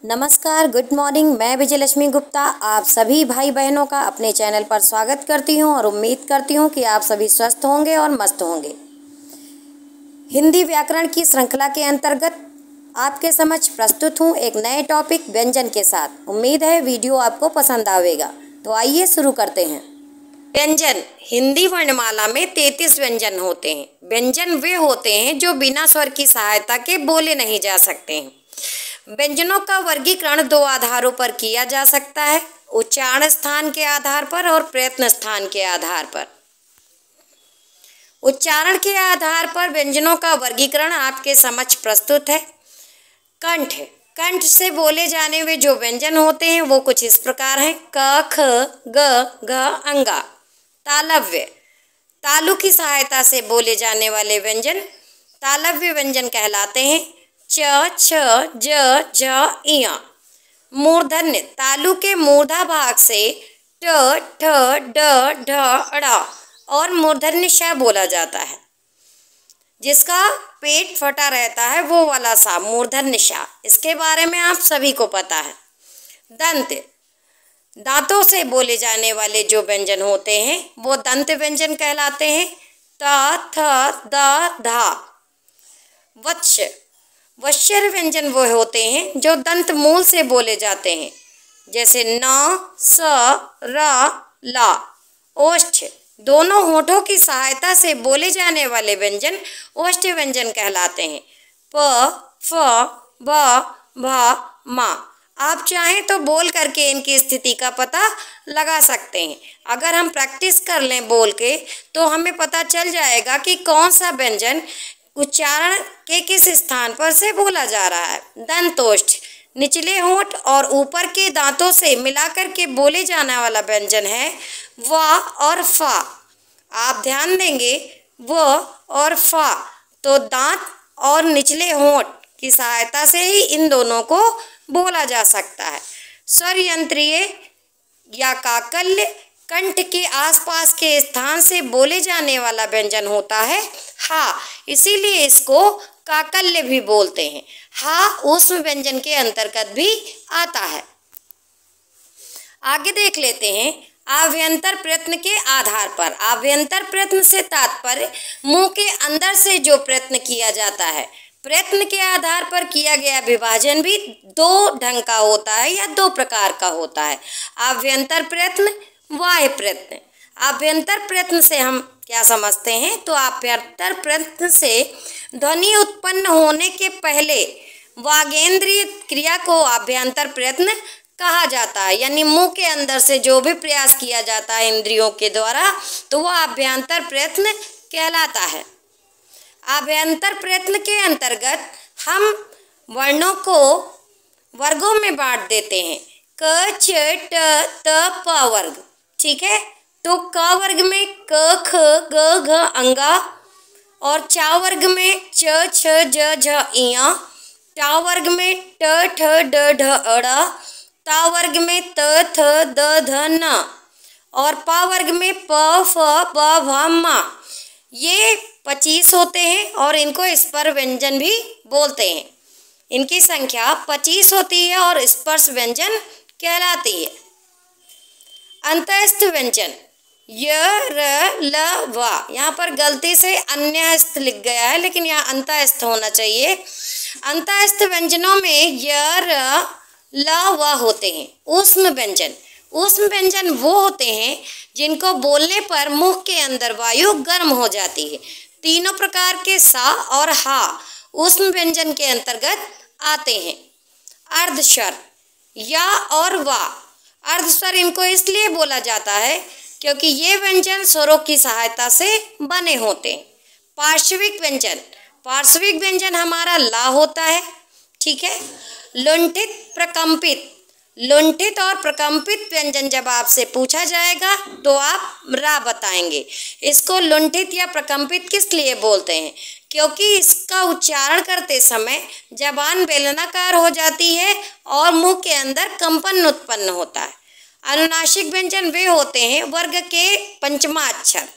नमस्कार, good morning. मैं विजयलक्ष्मी गुप्ता आप सभी भाई बहनों का अपने चैनल पर स्वागत करती हूं और उम्मीद करती हूं कि आप सभी स्वस्थ होंगे और मस्त होंगे। हिंदी व्याकरण की श्रृंखला के अंतर्गत आपके समक्ष प्रस्तुत हूं एक नए टॉपिक व्यंजन के साथ। उम्मीद है वीडियो आपको पसंद आवेगा। तो आइए शुरू करते हैं। व्यंजन हिंदी वर्णमाला में 33 व्यंजन होते हैं। व्यंजन वे होते हैं जो बिना स्वर की सहायता के बोले नहीं जा सकते हैं। व्यंजनों का वर्गीकरण दो आधारों पर किया जा सकता है, उच्चारण स्थान के आधार पर और प्रयत्न स्थान के आधार पर। उच्चारण के आधार पर व्यंजनों का वर्गीकरण आपके समक्ष प्रस्तुत है। कंठ कंठ से बोले जाने में जो व्यंजन होते हैं वो कुछ इस प्रकार हैं: क, ख, ग, घ, अंगा। तालव्य तालु की सहायता से बोले जाने वाले व्यंजन तालव्य व्यंजन कहलाते हैं। च, छ, ज, झ, इया। मूर्धन्य तालु के मूर्धा भाग से ट, ठ, ड, ढ, ड़ और मूर्धन्य श बोला जाता है। जिसका पेट फटा रहता है वो वाला सा मूर्धन्य श, इसके बारे में आप सभी को पता है। दंत दांतों से बोले जाने वाले जो व्यंजन होते हैं वो दंत व्यंजन कहलाते हैं। त, थ, द, धा। वत्स वश्चर व्यंजन वो होते हैं जो दंत मूल से बोले जाते हैं, जैसे न, स, र, ला। ओष्ठ दोनों होठों की सहायता से बोले जाने वाले व्यंजन ओष्ठ व्यंजन कहलाते हैं। प, फ, ब, भ, मा। आप चाहें तो बोल करके इनकी स्थिति का पता लगा सकते हैं। अगर हम प्रैक्टिस कर लें बोल के तो हमें पता चल जाएगा कि कौन सा व्यंजन उच्चारण के किस स्थान पर से बोला जा रहा है। दंतोष्ठ निचले होंठ और ऊपर के दांतों से मिलाकर के बोले जाने वाला व्यंजन है व और फा। आप ध्यान देंगे व और फा तो दांत और निचले होंठ की सहायता से ही इन दोनों को बोला जा सकता है। स्वर यंत्रीय या काकल्य कंठ के आसपास के स्थान से बोले जाने वाला व्यंजन होता है हा, इसीलिए इसको काकल्य भी बोलते हैं। हा ऊष्म व्यंजन के अंतर्गत भी आता है। आगे देख लेते हैं आभ्यंतर प्रयत्न के आधार पर। आभ्यंतर प्रयत्न से तात्पर्य मुंह के अंदर से जो प्रयत्न किया जाता है। प्रयत्न के आधार पर किया गया विभाजन भी दो ढंग का होता है या दो प्रकार का होता है: आभ्यंतर प्रयत्न, बाह्य प्रयत्न। आभ्यंतर प्रयत्न से हम क्या समझते हैं? तो आभ्यंतर प्रयत्न से ध्वनि उत्पन्न होने के पहले वागेंद्रीय क्रिया को आभ्यंतर प्रयत्न कहा जाता है। यानी मुंह के अंदर से जो भी प्रयास किया जाता है इंद्रियों के द्वारा तो वह आभ्यंतर प्रयत्न कहलाता है। आभ्यंतर प्रयत्न के अंतर्गत हम वर्णों को वर्गों में बांट देते हैं: क, छ, ट, त, प वर्ग। ठीक है, तो क वर्ग में क, ख, ग, घ, अंगा और चा वर्ग में च, छ, ज, झ, इया। टा वर्ग में ट, ठ, ड, ढ, अड़ा। ता वर्ग में त, थ, द, ध, न और पा वर्ग में प, फ, ब, भ, मा। ये 25 होते हैं और इनको स्वर व्यंजन भी बोलते हैं। इनकी संख्या 25 होती है और स्पर्श व्यंजन कहलाती है। अंतःस्थ व्यंजन य, र, ल, व। यहाँ पर गलती से अन्यस्थ लिख गया है लेकिन यहाँ अंतःस्थ होना चाहिए। अंतःस्थ व्यंजनों में य, र, ल, व होते हैं। ऊष्म व्यंजन ऊष्म व्यंजन वो होते हैं जिनको बोलने पर मुंह के अंदर वायु गर्म हो जाती है। तीनों प्रकार के सा और हा ऊष्म व्यंजन के अंतर्गत आते हैं। अर्धस्वर या और वा। अर्धस्वर इनको इसलिए बोला जाता है क्योंकि ये व्यंजन स्वरों की सहायता से बने होते हैं। पार्श्विक व्यंजन पार्श्विक व्यंजन हमारा ला होता है। ठीक है, लुंठित प्रकंपित लुंठित और प्रकंपित व्यंजन जब आपसे पूछा जाएगा तो आप रा बताएंगे। इसको लुंठित या प्रकंपित किस लिए बोलते हैं? क्योंकि इसका उच्चारण करते समय जबान बेलनाकार हो जाती है और मुंह के अंदर कंपन उत्पन्न होता है। अनुनासिक व्यंजन वे होते हैं वर्ग के पंचमा अक्षर।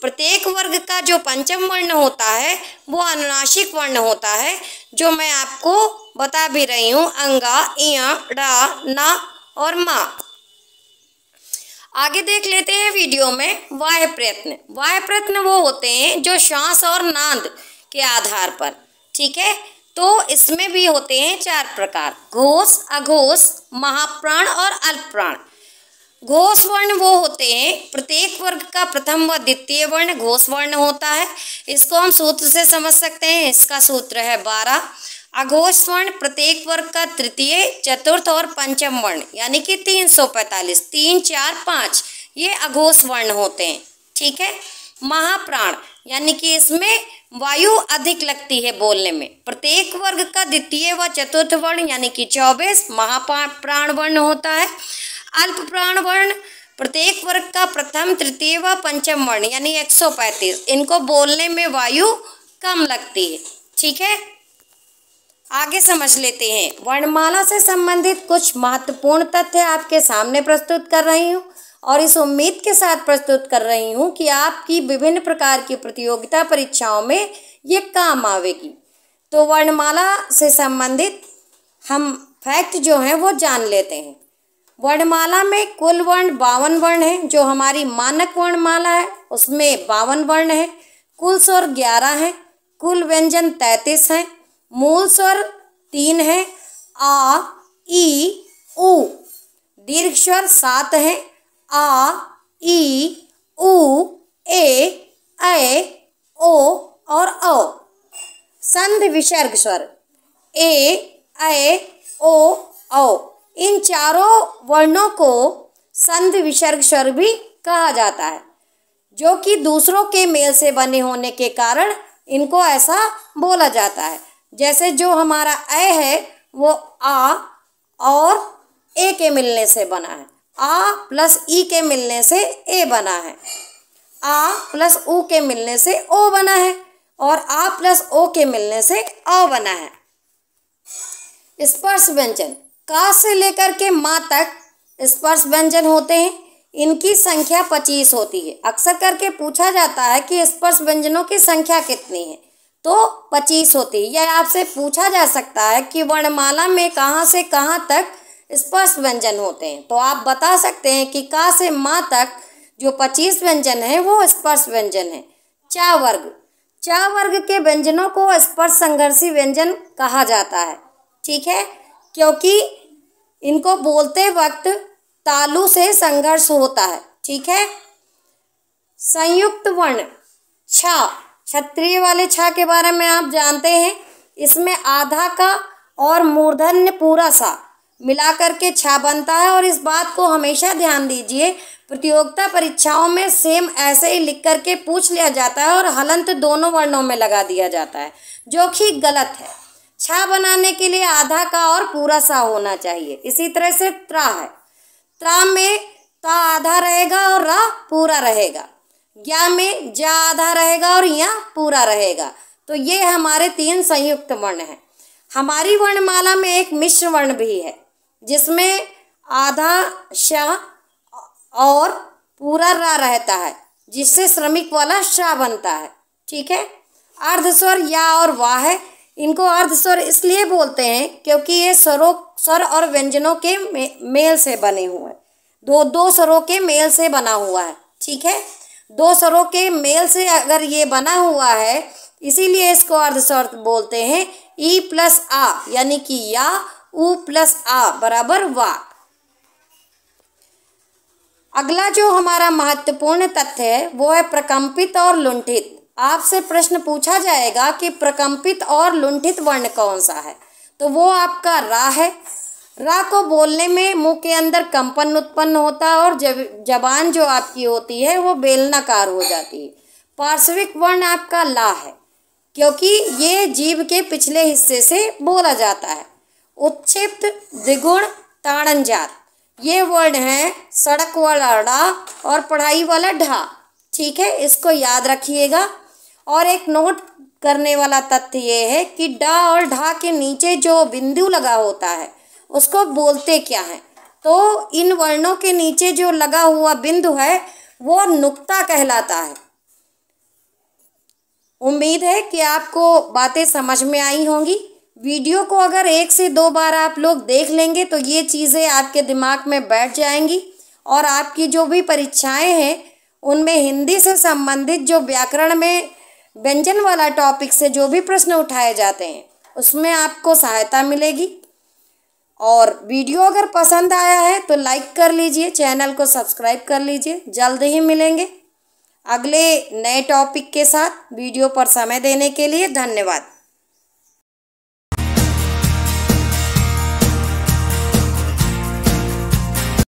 प्रत्येक वर्ग का जो पंचम वर्ण होता है वो अनुनासिक वर्ण होता है, जो मैं आपको बता भी रही हूँ, अंगा, इया, डा, ना और मा। आगे देख लेते हैं वीडियो में वाह्य प्रयत्न। वाह्य प्रयत्न वो होते हैं जो श्वास और नाद के आधार पर, ठीक है। तो इसमें भी होते हैं 4 प्रकार, घोष, अघोष, महाप्राण और अल्पप्राण। घोष वर्ण वो होते हैं, प्रत्येक वर्ग का प्रथम व द्वितीय वर्ण घोष वर्ण होता है। इसको हम सूत्र से समझ सकते हैं, इसका सूत्र है 12। अघोष वर्ण प्रत्येक वर्ग का तृतीय, चतुर्थ और पंचम वर्ण, यानी कि 345, 3, 4, 5 ये अघोष वर्ण होते हैं, ठीक है। महाप्राण यानी कि इसमें वायु अधिक लगती है बोलने में। प्रत्येक वर्ग का द्वितीय व चतुर्थ वर्ण यानी कि 24 महाप्राण वर्ण होता है। अल्प प्राण वर्ण प्रत्येक वर्ग का प्रथम, तृतीय व पंचम वर्ण यानी 135, इनको बोलने में वायु कम लगती है, ठीक है। आगे समझ लेते हैं। वर्णमाला से संबंधित कुछ महत्वपूर्ण तथ्य आपके सामने प्रस्तुत कर रही हूँ और इस उम्मीद के साथ प्रस्तुत कर रही हूँ कि आपकी विभिन्न प्रकार की प्रतियोगिता परीक्षाओं में ये काम आवेगी। तो वर्णमाला से संबंधित हम फैक्ट जो हैं वो जान लेते हैं। वर्णमाला में कुल वर्ण 52 वर्ण हैं, जो हमारी मानक वर्णमाला है उसमें 52 वर्ण हैं। कुल स्वर 11 हैं, कुल व्यंजन 33 हैं, मूल स्वर 3 हैं, आ, ई, उ। दीर्घ स्वर 7 हैं, आ, ई, उ, ए, ओ और औ। संधि विसर्ग स्वर ए, ओ, औ, इन चारों वर्णों को संधि विसर्ग स्वर भी कहा जाता है, जो कि दूसरों के मेल से बने होने के कारण इनको ऐसा बोला जाता है। जैसे जो हमारा अ है वो आ और ए के मिलने से बना है, आ प्लस ई के मिलने से ए बना है, आ प्लस उ के मिलने से ओ बना है और आ प्लस ओ के मिलने से औ बना है। स्पर्श व्यंजन का से लेकर के माँ तक स्पर्श व्यंजन होते हैं, इनकी संख्या 25 होती है। अक्सर करके पूछा जाता है कि स्पर्श व्यंजनों की संख्या कितनी है, तो 25 होती है। यह आपसे पूछा जा सकता है कि वर्णमाला में कहाँ से कहाँ तक स्पर्श व्यंजन होते हैं, तो आप बता सकते हैं कि का से माँ तक जो 25 व्यंजन है वो स्पर्श व्यंजन है। चा वर्ग, चा वर्ग के व्यंजनों को स्पर्श संघर्षी व्यंजन कहा जाता है, ठीक है, क्योंकि इनको बोलते वक्त तालु से संघर्ष होता है, ठीक है। संयुक्त वर्ण छा, क्षत्रिय वाले छा के बारे में आप जानते हैं, इसमें आधा का और मूर्धन्य पूरा सा मिलाकर के छा बनता है। और इस बात को हमेशा ध्यान दीजिए, प्रतियोगिता परीक्षाओं में सेम ऐसे ही लिख करके पूछ लिया जाता है और हलंत दोनों वर्णों में लगा दिया जाता है, जो कि गलत है। छा बनाने के लिए आधा का और पूरा सा होना चाहिए। इसी तरह से त्रा है, त्रा में ता आधा रहेगा और रा पूरा रहेगा। ज्ञा में जा आधा रहेगा और या पूरा रहेगा। तो ये हमारे 3 संयुक्त वर्ण हैं। हमारी वर्णमाला में एक मिश्र वर्ण भी है, जिसमें आधा श और पूरा रा रहता है, जिससे श्रमिक वाला शा बनता है, ठीक है। अर्धस्वर या और वाह है, इनको अर्धस्वर इसलिए बोलते हैं क्योंकि ये स्वर और व्यंजनों के मेल से बने हुए हैं, दो स्वरों के मेल से बना हुआ है, ठीक है। 2 स्वरों के मेल से अगर ये बना हुआ है, इसीलिए इसको अर्धस्वर बोलते हैं। ई प्लस आ यानी कि या, उ प्लस आ बराबर वा। अगला जो हमारा महत्वपूर्ण तथ्य है वो है प्रकंपित और लुंठित। आपसे प्रश्न पूछा जाएगा कि प्रकंपित और लुंठित वर्ण कौन सा है, तो वो आपका रा है। रा को बोलने में मुंह के अंदर कंपन उत्पन्न होता है और जबान जो आपकी होती है वो बेलनाकार हो जाती है। पार्श्विक वर्ण आपका ला है, क्योंकि ये जीभ के पिछले हिस्से से बोला जाता है। उत्क्षिप्त, द्विगुण, ताड़नजात ये वर्ण हैं सड़क वाला ड़ा और पढ़ाई वाला ढा, ठीक है, इसको याद रखिएगा। और एक नोट करने वाला तथ्य ये है कि डा और ढा के नीचे जो बिंदु लगा होता है उसको बोलते क्या है, तो इन वर्णों के नीचे जो लगा हुआ बिंदु है वो नुक्ता कहलाता है। उम्मीद है कि आपको बातें समझ में आई होंगी। वीडियो को अगर 1 से 2 बार आप लोग देख लेंगे तो ये चीज़ें आपके दिमाग में बैठ जाएंगी और आपकी जो भी परीक्षाएं हैं उनमें हिंदी से संबंधित जो व्याकरण में व्यंजन वाला टॉपिक से जो भी प्रश्न उठाए जाते हैं उसमें आपको सहायता मिलेगी। और वीडियो अगर पसंद आया है तो लाइक कर लीजिए, चैनल को सब्सक्राइब कर लीजिए। जल्द ही मिलेंगे अगले नए टॉपिक के साथ। वीडियो पर समय देने के लिए धन्यवाद।